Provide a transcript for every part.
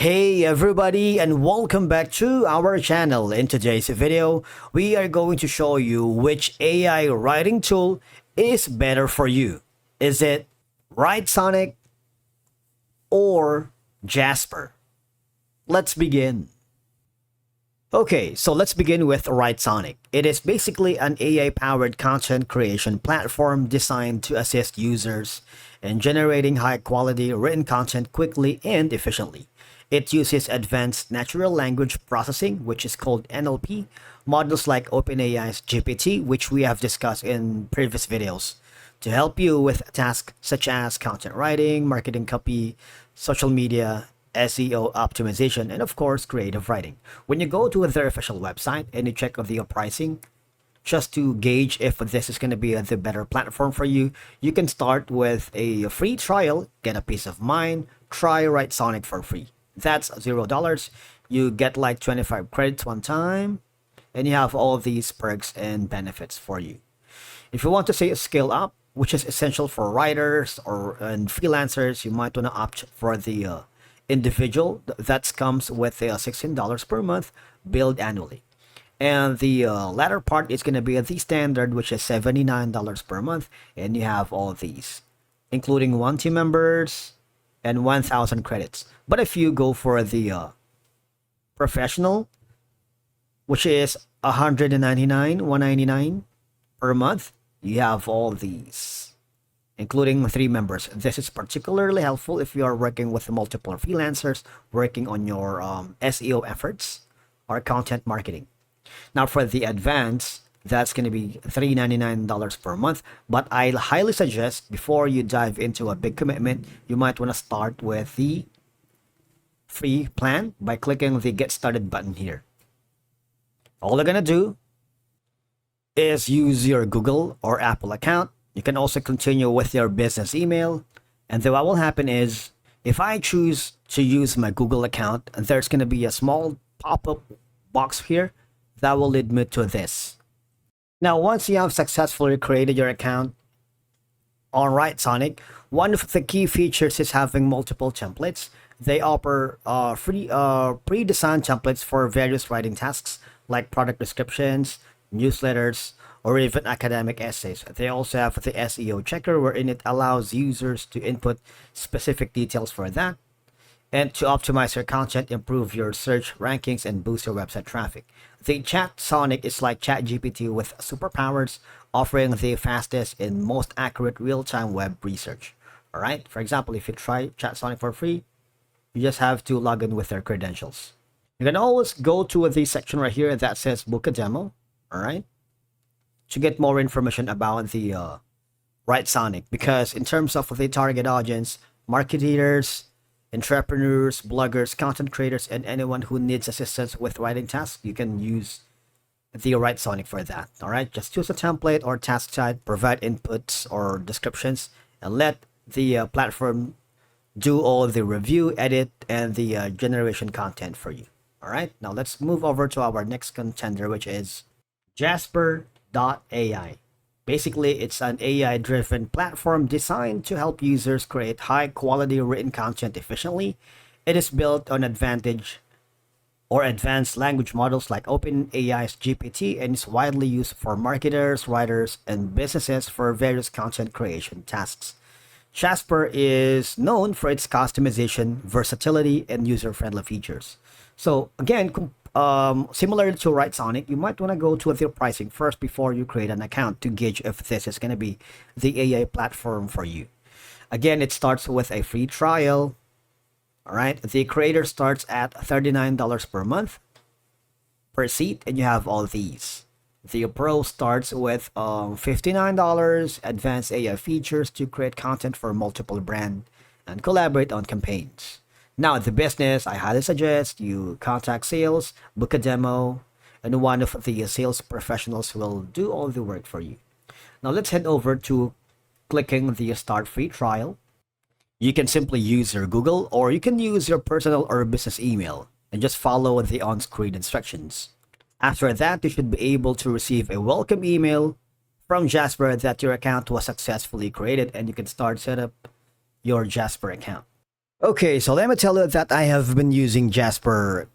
Hey everybody, and welcome back to our channel. In today's video, we are going to show you which AI writing tool is better for you. Is it Writesonic or Jasper? Let's begin. Okay, so let's begin with Writesonic. It is basically an AI-powered content creation platform designed to assist users in generating high-quality written content quickly and efficiently. It uses advanced natural language processing, which is called NLP, models like OpenAI's GPT, which we have discussed in previous videos, to help you with tasks such as content writing, marketing copy, social media, SEO optimization, and of course, creative writing. When you go to their official website and you check the pricing, just to gauge if this is going to be the better platform for you, you can start with a free trial, get a peace of mind, try Writesonic for free. That's $0. You get like 25 credits one time, and you have all these perks and benefits for you. If you want to say scale up, which is essential for writers and freelancers, you might want to opt for the individual that comes with $16 per month, billed annually. And the latter part is going to be the standard, which is $79 per month, and you have all these, including one team members and 1,000 credits. But if you go for the professional, which is $199 per month, you have all these, including 3 members. This is particularly helpful if you are working with multiple freelancers working on your SEO efforts or content marketing. Now for the advanced, that's going to be $399 per month, but I highly suggest before you dive into a big commitment, you might want to start with the free plan by clicking the Get Started button here. All you're going to do is use your Google or Apple account. You can also continue with your business email, and then what will happen is if I choose to use my Google account, there's going to be a small pop-up box here that will lead me to this. Now, once you have successfully created your account on Writesonic, one of the key features is having multiple templates. They offer free pre-designed templates for various writing tasks like product descriptions, newsletters, or even academic essays. They also have the SEO checker, wherein it allows users to input specific details for that and to optimize your content, improve your search rankings, and boost your website traffic. The Writesonic is like ChatGPT with superpowers, offering the fastest and most accurate real-time web research. All right. For example, if you try Writesonic for free, you just have to log in with their credentials. You can always go to the section right here that says book a demo. All right, to get more information about the Writesonic, because in terms of the target audience, marketers, entrepreneurs, bloggers, content creators, and anyone who needs assistance with writing tasks, you can use the Writesonic for that. All right, just choose a template or task type, provide inputs or descriptions, and let the platform do all the review, edit, and the generation content for you. All right, now let's move over to our next contender, which is Jasper.ai. Basically, it's an AI-driven platform designed to help users create high-quality written content efficiently. It is built on advanced language models like OpenAI's GPT and is widely used for marketers, writers, and businesses for various content creation tasks. Jasper is known for its customization, versatility, and user-friendly features. So again, similar to Writesonic, you might want to go to their pricing first before you create an account to gauge if this is going to be the AI platform for you. Again, it starts with a free trial. All right, the creator starts at $39 per month per seat, and you have all these. The Pro starts with $59, advanced AI features to create content for multiple brands and collaborate on campaigns. Now, the business, I highly suggest you contact sales, book a demo, and one of the sales professionals will do all the work for you. Now, let's head over to clicking the Start Free Trial. You can simply use your Google, or you can use your personal or business email and just follow the on-screen instructions. After that, you should be able to receive a welcome email from Jasper that your account was successfully created, and you can start set up your Jasper account. Okay, so let me tell you that I have been using Jasper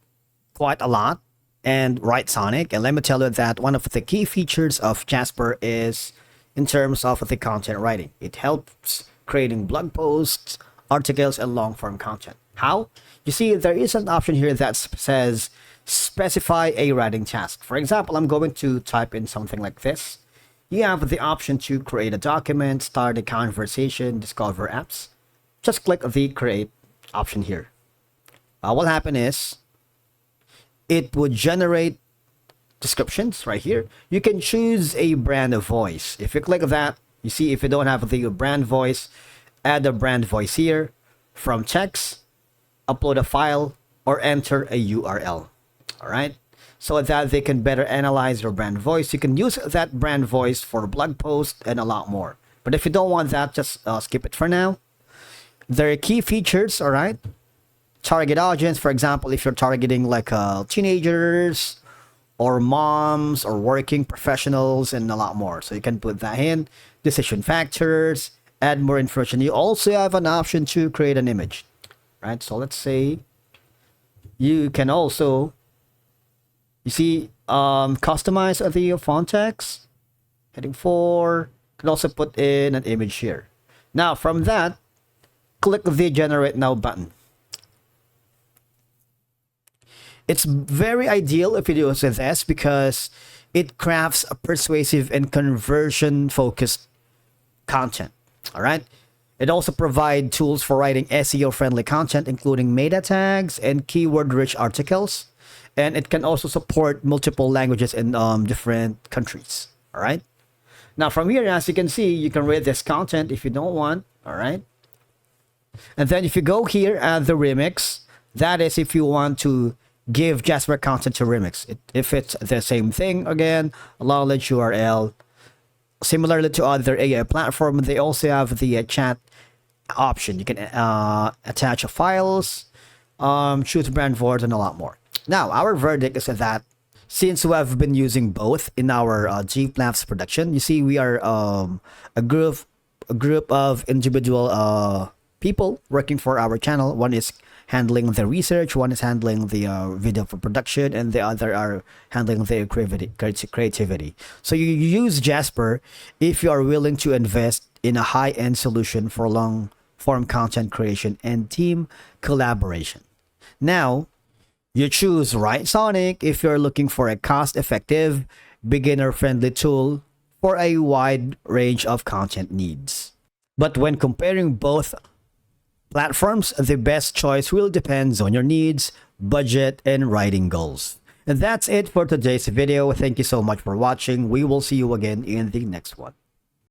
quite a lot and Writesonic. And let me tell you that one of the key features of Jasper is in terms of the content writing. It helps creating blog posts, articles, and long form content. How? You see, there is an option here that says specify a writing task. For example, I'm going to type in something like this. You have the option to create a document, start a conversation, discover apps. Just click the create option here. What will happen is it would generate descriptions right here. You can choose a brand of voice. If you click that, you see if you don't have the brand voice, add a brand voice here. From text, upload a file or enter a URL. All right. So that they can better analyze your brand voice. You can use that brand voice for blog posts and a lot more. But if you don't want that, just skip it for now. There are key features, all right? Target audience, for example, if you're targeting like teenagers or moms or working professionals and a lot more. So you can put that in. Decision factors, add more information. You also have an option to create an image, right? So let's say you can also, you see, customize the font text, heading 4. You can also put in an image here. Now from that, click the generate now button. It's very ideal if you use this because it crafts a persuasive and conversion focused content. All right. It also provides tools for writing SEO friendly content, including meta tags and keyword rich articles. And it can also support multiple languages in different countries. All right. Now from here, as you can see, you can read this content if you don't want. All right. And then if you go here at the remix, that is if you want to give Jasper content to remix. If it's the same thing, again, knowledge URL. Similarly to other AI platform, they also have the chat option. You can attach files, choose brand voice, and a lot more. Now, our verdict is that since we have been using both in our GPLAFS production, you see we are a group of individual people working for our channel. One is handling the research, one is handling the video for production, and the other are handling the creativity. So you use Jasper if you are willing to invest in a high-end solution for long-form content creation and team collaboration. Now, you choose Writesonic if you're looking for a cost-effective, beginner-friendly tool for a wide range of content needs. But when comparing both platforms, the best choice will depend on your needs, budget, and writing goals. And that's it for today's video. Thank you so much for watching. We will see you again in the next one.